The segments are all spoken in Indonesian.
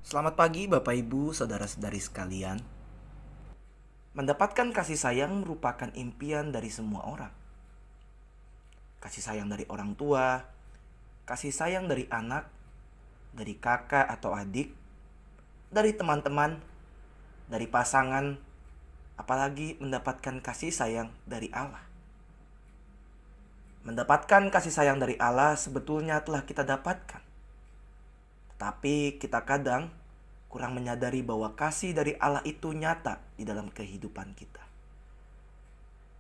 Selamat pagi Bapak Ibu, saudara-saudari sekalian. Mendapatkan kasih sayang merupakan impian dari semua orang. Kasih sayang dari orang tua, kasih sayang dari anak, dari kakak atau adik, dari teman-teman, dari pasangan, apalagi mendapatkan kasih sayang dari Allah. Mendapatkan kasih sayang dari Allah sebetulnya telah kita dapatkan. Tapi kita kadang kurang menyadari bahwa kasih dari Allah itu nyata di dalam kehidupan kita.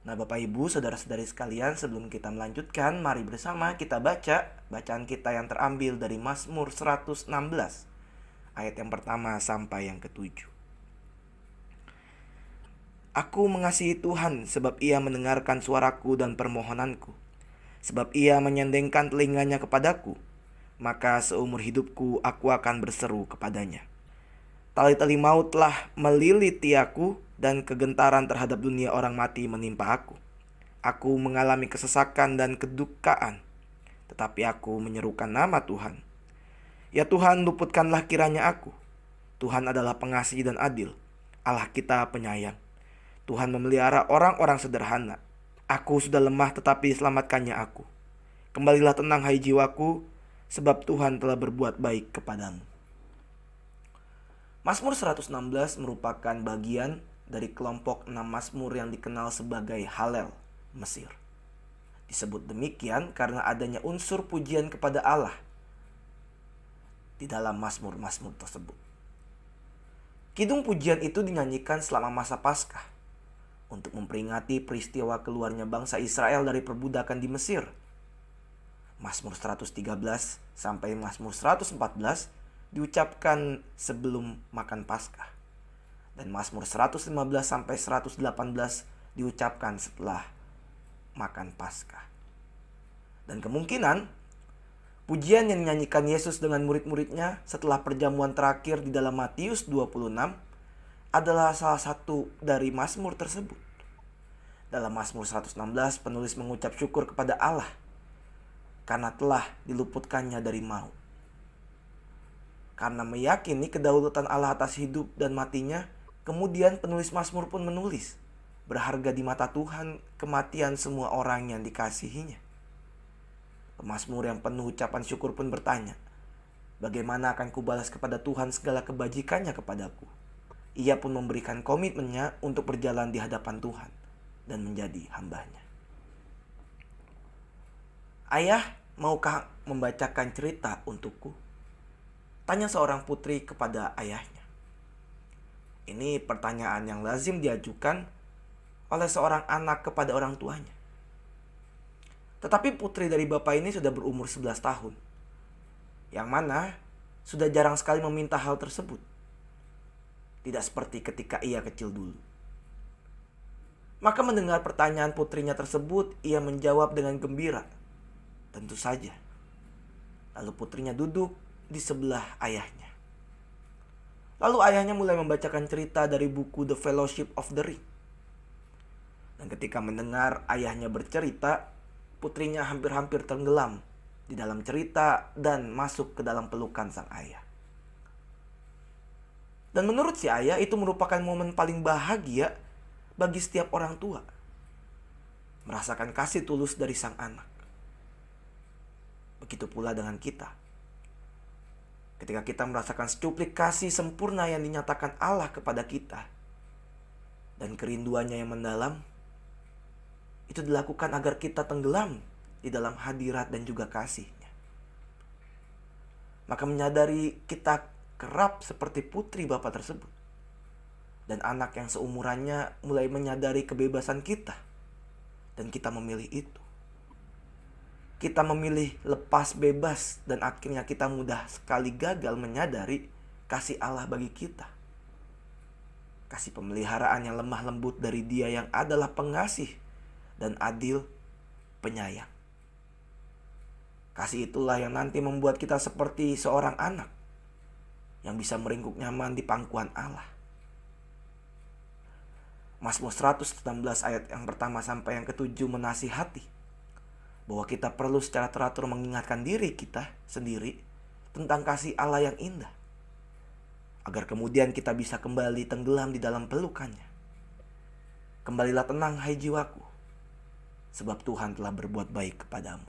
Nah Bapak Ibu, saudara-saudari sekalian, sebelum kita melanjutkan, mari bersama kita baca bacaan kita yang terambil dari Mazmur 116, ayat yang pertama sampai yang ketujuh. Aku mengasihi Tuhan sebab ia mendengarkan suaraku dan permohonanku. Sebab ia menyendengkan telinganya kepadaku, maka seumur hidupku aku akan berseru kepadanya. Tali-tali maut telah meliliti aku dan kegentaran terhadap dunia orang mati menimpa aku. Aku mengalami kesesakan dan kedukaan, tetapi aku menyerukan nama Tuhan. Ya Tuhan, luputkanlah kiranya aku. Tuhan adalah pengasih dan adil, Allah kita penyayang. Tuhan memelihara orang-orang sederhana. Aku sudah lemah tetapi selamatkannya aku. Kembalilah tenang hai jiwaku, sebab Tuhan telah berbuat baik kepadamu. Mazmur 116 merupakan bagian dari kelompok 6 Mazmur yang dikenal sebagai Halel, Mesir. Disebut demikian karena adanya unsur pujian kepada Allah di dalam Mazmur-Mazmur tersebut. Kidung pujian itu dinyanyikan selama masa Paskah untuk memperingati peristiwa keluarnya bangsa Israel dari perbudakan di Mesir. Mazmur 113 sampai Mazmur 114 diucapkan sebelum makan Paskah. Dan Mazmur 115 sampai 118 diucapkan setelah makan Paskah. Dan kemungkinan pujian yang dinyanyikan Yesus dengan murid-muridnya setelah perjamuan terakhir di dalam Matius 26 adalah salah satu dari Mazmur tersebut. Dalam Mazmur 116 penulis mengucap syukur kepada Allah karena telah diluputkannya dari maut. Karena meyakini kedaulatan Allah atas hidup dan matinya, kemudian penulis Mazmur pun menulis, berharga di mata Tuhan kematian semua orang yang dikasihinya. Pemazmur yang penuh ucapan syukur pun bertanya, bagaimana akan kubalas kepada Tuhan segala kebajikannya kepadaku? Ia pun memberikan komitmennya untuk berjalan di hadapan Tuhan dan menjadi hambanya. Ayah, maukah membacakan cerita untukku? Tanya seorang putri kepada ayahnya. Ini pertanyaan yang lazim diajukan oleh seorang anak kepada orang tuanya. Tetapi putri dari bapak ini sudah berumur 11 tahun. Yang mana sudah jarang sekali meminta hal tersebut. Tidak seperti ketika ia kecil dulu. Maka mendengar pertanyaan putrinya tersebut, ia menjawab dengan gembira. Tentu saja. Lalu putrinya duduk di sebelah ayahnya. Lalu ayahnya mulai membacakan cerita dari buku The Fellowship of the Ring. Dan ketika mendengar ayahnya bercerita, putrinya hampir-hampir tenggelam di dalam cerita dan masuk ke dalam pelukan sang ayah. Dan menurut si ayah itu merupakan momen paling bahagia bagi setiap orang tua. Merasakan kasih tulus dari sang anak. Begitu pula dengan kita. Ketika kita merasakan secuplik kasih sempurna yang dinyatakan Allah kepada kita. Dan kerinduannya yang mendalam. Itu dilakukan agar kita tenggelam di dalam hadirat dan juga kasihnya. Maka menyadari kita kerap seperti putri bapak tersebut. Dan anak yang seumurannya mulai menyadari kebebasan kita. Dan kita memilih itu. Kita memilih lepas bebas dan akhirnya kita mudah sekali gagal menyadari kasih Allah bagi kita. Kasih pemeliharaan yang lemah lembut dari Dia yang adalah pengasih dan adil penyayang. Kasih itulah yang nanti membuat kita seperti seorang anak yang bisa meringkuk nyaman di pangkuan Allah. Mazmur 116 ayat yang pertama sampai yang ketujuh menasihati bahwa kita perlu secara teratur mengingatkan diri kita sendiri tentang kasih Allah yang indah. agar kemudian kita bisa kembali tenggelam di dalam pelukannya. Kembalilah tenang, hai jiwaku, sebab Tuhan telah berbuat baik kepadamu.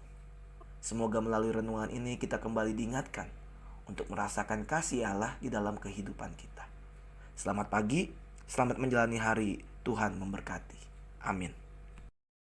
Semoga melalui renungan ini kita kembali diingatkan untuk merasakan kasih Allah di dalam kehidupan kita. Selamat pagi, selamat menjalani hari, Tuhan memberkati. Amin.